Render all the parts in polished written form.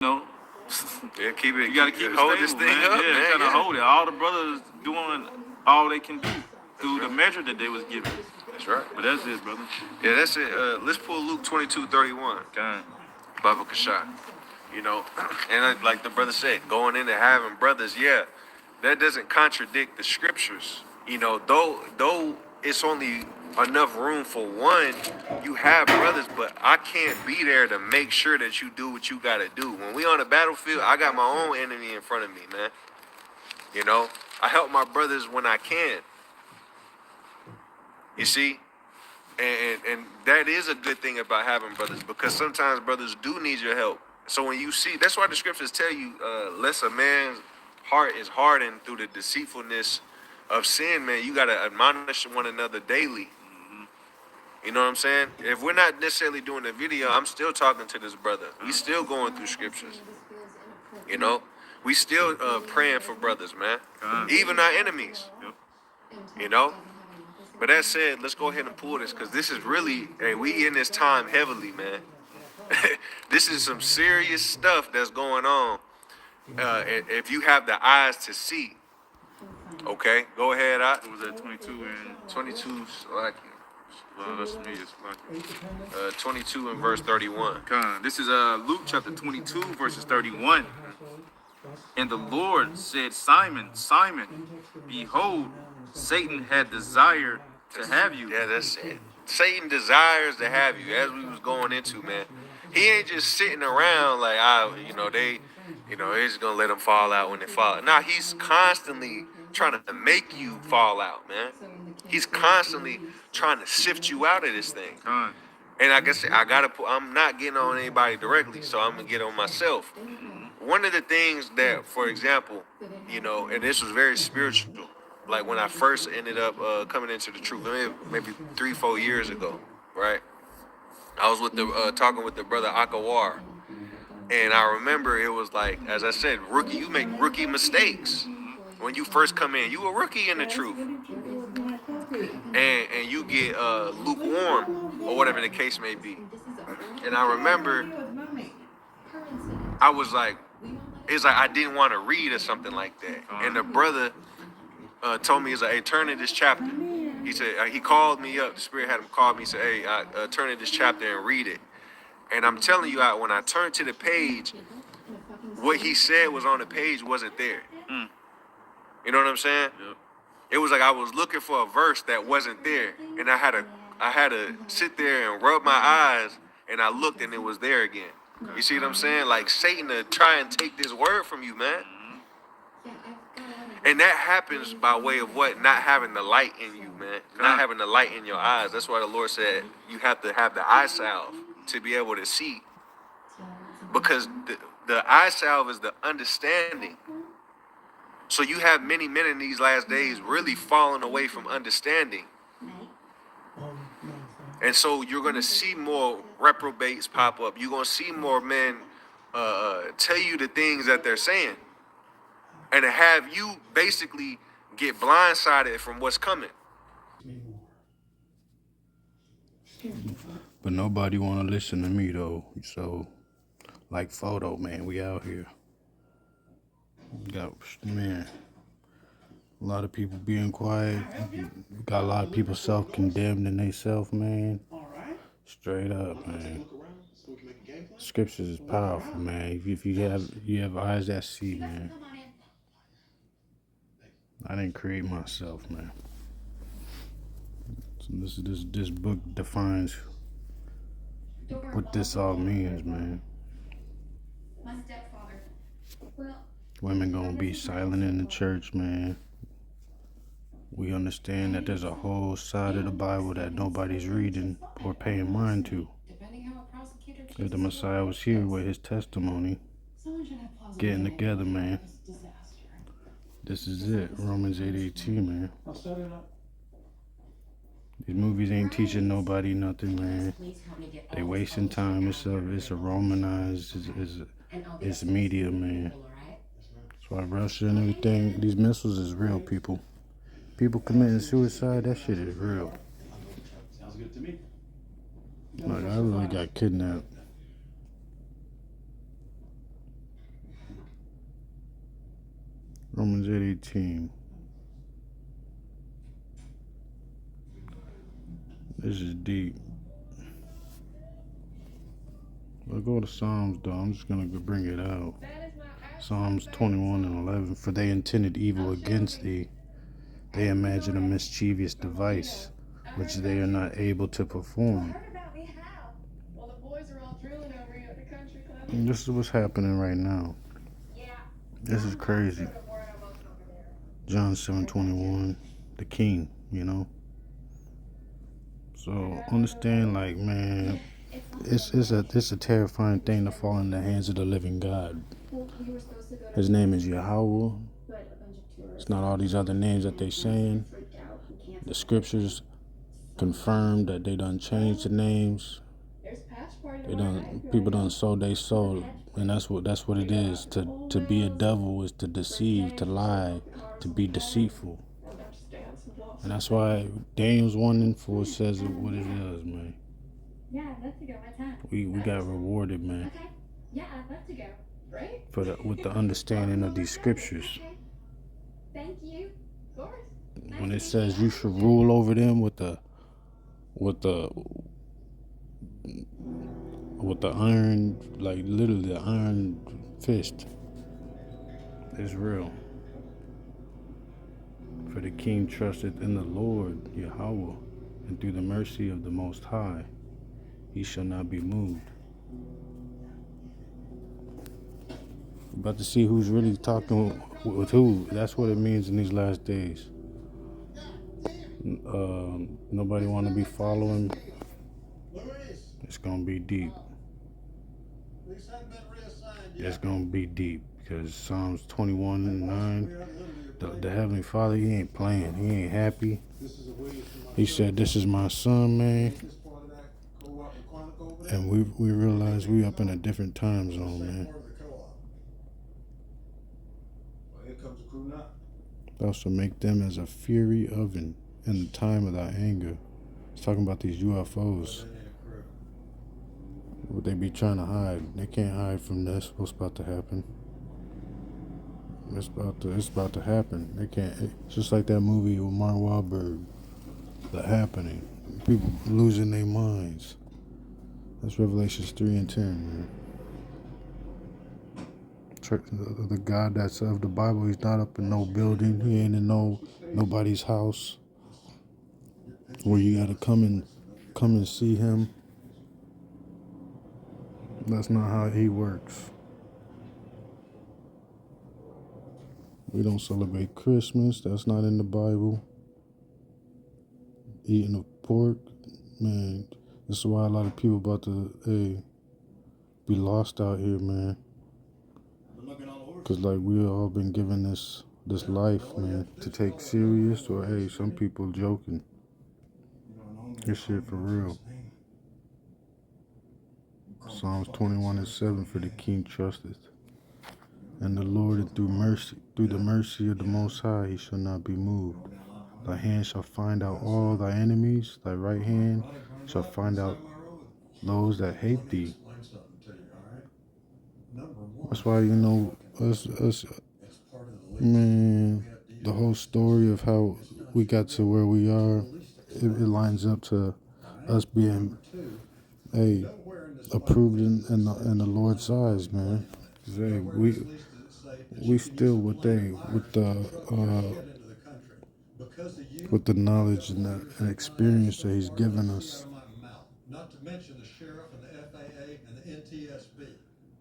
know, Yeah, keep it. you got to keep it hold stable, this thing man. up, Yeah, man. trying to Yeah. hold it. All the brothers doing all they can do through the right. measure that they was given. That's right. But that's it, brother. Yeah, that's it. Let's pull Luke 22:31. God. Baba Kashah. You know, and like the brother said, going into having brothers, yeah, that doesn't contradict the scriptures. You know, though it's only enough room for one, you have brothers, but I can't be there to make sure that you do what you gotta do. When we on the battlefield, I got my own enemy in front of me, man. You know, I help my brothers when I can. You see, and that is a good thing about having brothers because sometimes brothers do need your help. So when you see, that's why the scriptures tell you, lest a man's heart is hardened through the deceitfulness of sin, man. You gotta admonish one another daily. You know what I'm saying? If we're not necessarily doing the video, I'm still talking to this brother. We still going through scriptures. You know, we still praying for brothers, man. God. Even our enemies. Yep. You know. But that said, let's go ahead and pull this because this is really, hey, we in this time heavily, man. This is some serious stuff that's going on. If you have the eyes to see, okay, go ahead. What was that, 22 and 22, like, that's me, it's like 22 and verse 31. God. This is Luke chapter 22, verses 31. And the Lord said, Simon, Simon, behold, Satan had desired to have you. Yeah, that's it. Satan desires to have you, as we was going into, man. He ain't just sitting around like, they're just gonna let them fall out when they fall. Nah, he's constantly trying to make you fall out, man. He's constantly trying to sift you out of this thing. God. And like I said, I'm not getting on anybody directly, so I'm gonna get on myself. One of the things that, for example, and this was very spiritual, like when I first ended up coming into the truth, maybe 3-4 years ago, right? I was with talking with the brother Akawar, and I remember it was like, as I said, you make rookie mistakes when you first come in. You a rookie in the truth, and you get lukewarm or whatever the case may be. And I remember I was like, it's like I didn't want to read or something like that. And the brother told me, he's like, hey, turn to this chapter. He said, he called me up. The Spirit had him call me. He said, hey, turn to this chapter and read it. And I'm telling you, when I turned to the page, what he said was on the page wasn't there. You know what I'm saying? Yep. It was like I was looking for a verse that wasn't there. And I had to sit there and rub my eyes, and I looked and it was there again. You see what I'm saying? Like Satan to try and take this word from you, man. And that happens by way of what? Not having the light in you, man. Not having the light in your eyes. That's why the Lord said you have to have the eye salve to be able to see. Because the eye salve is the understanding. So you have many men in these last days really falling away from understanding. And so you're going to see more reprobates pop up. You're going to see more men tell you the things that they're saying. And to have you basically get blindsided from what's coming. But nobody want to listen to me, though. So, like Photo, man, we out here. Man, a lot of people being quiet. Got a lot of people self-condemned in themselves, man. Straight up, man. Scriptures is powerful, man. If you have eyes that see, man. I didn't create myself, man. So this book defines what this all means, man. Women gonna be silent in the church, man. We understand that there's a whole side of the Bible that nobody's reading or paying mind to. If the Messiah was here with his testimony, getting together, man. This is it. Romans 8:18, man. These movies ain't teaching nobody nothing, man. They wasting time. It's a Romanized, it's media, man. That's why Russia and everything, these missiles is real, people. People committing suicide, that shit is real. Like, I really got kidnapped. Romans 8:18. This is deep. I'll go to Psalms though. I'm just gonna bring it out. Psalms 21 and 11. For they intended evil against thee. They imagine a mischievous device, which they are not able to perform. And this is what's happening right now. This is crazy. John 7:21, the king, you know. So understand, like, man, it's a terrifying thing to fall in the hands of the living God. His name is Yahweh. It's not all these other names that they saying. The scriptures confirm that they done changed the names. People done sold their soul, and that's what it is. To be a devil is to deceive, to lie, to be deceitful. And that's why Daniel's 1:4 says it what it is, man. Yeah, I'd love to go. What time? We got rewarded, man. Okay. Yeah, I'd love to go. Right? With the understanding of these scriptures. Okay. Thank you. Of course. When it says you should rule over them with the iron, like literally the iron fist, it's real. For the king trusteth in the Lord Yahweh, and through the mercy of the Most High he shall not be moved. We're about to see who's really talking with who. That's what it means in these last days. Nobody want to be following. It's gonna be deep. It's gonna be deep because Psalms 21:9. The Heavenly Father, he ain't playing. He ain't happy. He said, "This is my son, man." And we realize we up in a different time zone, man. Thou shalt make them as a fiery oven in the time of thy anger. It's talking about these UFOs. What they be trying to hide. They can't hide from this. What's about to happen? It's about to happen. They can't. It's just like that movie with Mark Wahlberg, The Happening. People losing their minds. That's Revelations 3:10, man. The God that's of the Bible, he's not up in no building. He ain't in nobody's house where you gotta come and see him. That's not how he works. We don't celebrate Christmas. That's not in the Bible. Eating of pork, man. This is why a lot of people about to be lost out here, man. Cause like we all been given this life, man, to take serious, or hey, some people joking. This shit for real. Psalms 21:7, for the king trusteth and the Lord, and through the mercy of the Most High he shall not be moved. Thy hand shall find out all thy enemies, thy right hand shall find out those that hate thee. That's why, you know, us man, the whole story of how we got to where we are, it lines up to us being approved in the Lord's eyes, man. Hey, we still with the knowledge and the experience that he's given us. Not to mention the sheriff and the FAA and the NTSB.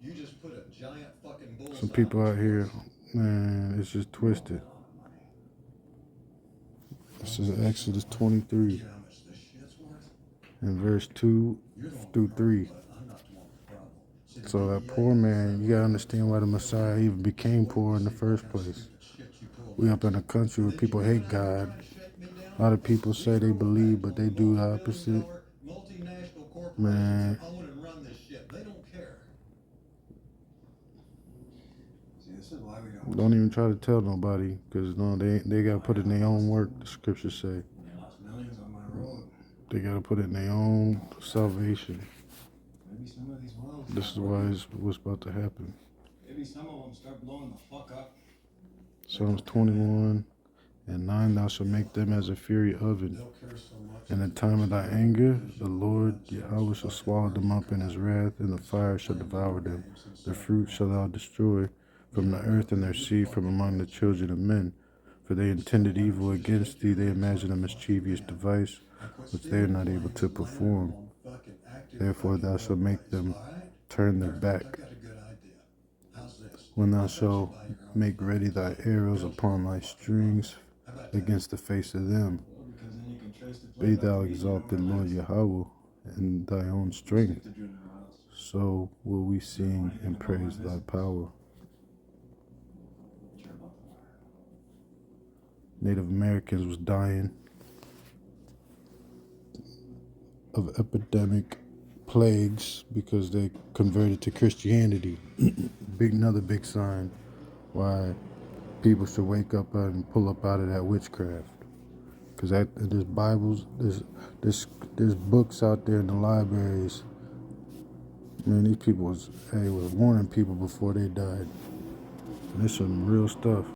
You just put a giant fucking bullseye. Some people out here, man, it's just twisted. This is Exodus 23 and verse 2 through 3. So that poor man, you gotta understand why the Messiah even became poor in the first place. We up in a country where people hate God. A lot of people say they believe, but they do the opposite. Man, don't even try to tell nobody, because no, they gotta put it in their own work. The scriptures say they gotta put it in their own salvation. This is why it's what's about to happen. Maybe some of them start blowing the fuck up. Psalms 21 and 9, thou shalt make them as a fury oven. They'll care so much. In the time of thy anger, the Lord Yahweh shall swallow them up in his wrath, and the fire shall devour them. Their fruit shall thou destroy from the earth, and their seed from among the children of men. For they intended evil against thee, they imagined a mischievous device, which they are not able to perform. Therefore thou shalt make them turn their back. I've got a good idea. How's this? When thou shalt make ready thy arrows upon thy strings against the face of them, be thou exalted, Lord Yahweh, in thy own strength. So will we sing and praise thy power. Native Americans was dying of epidemic plagues because they converted to Christianity. Another big sign why people should wake up and pull up out of that witchcraft. Because there's Bibles, there's books out there in the libraries. Man, these people was warning people before they died. And there's some real stuff.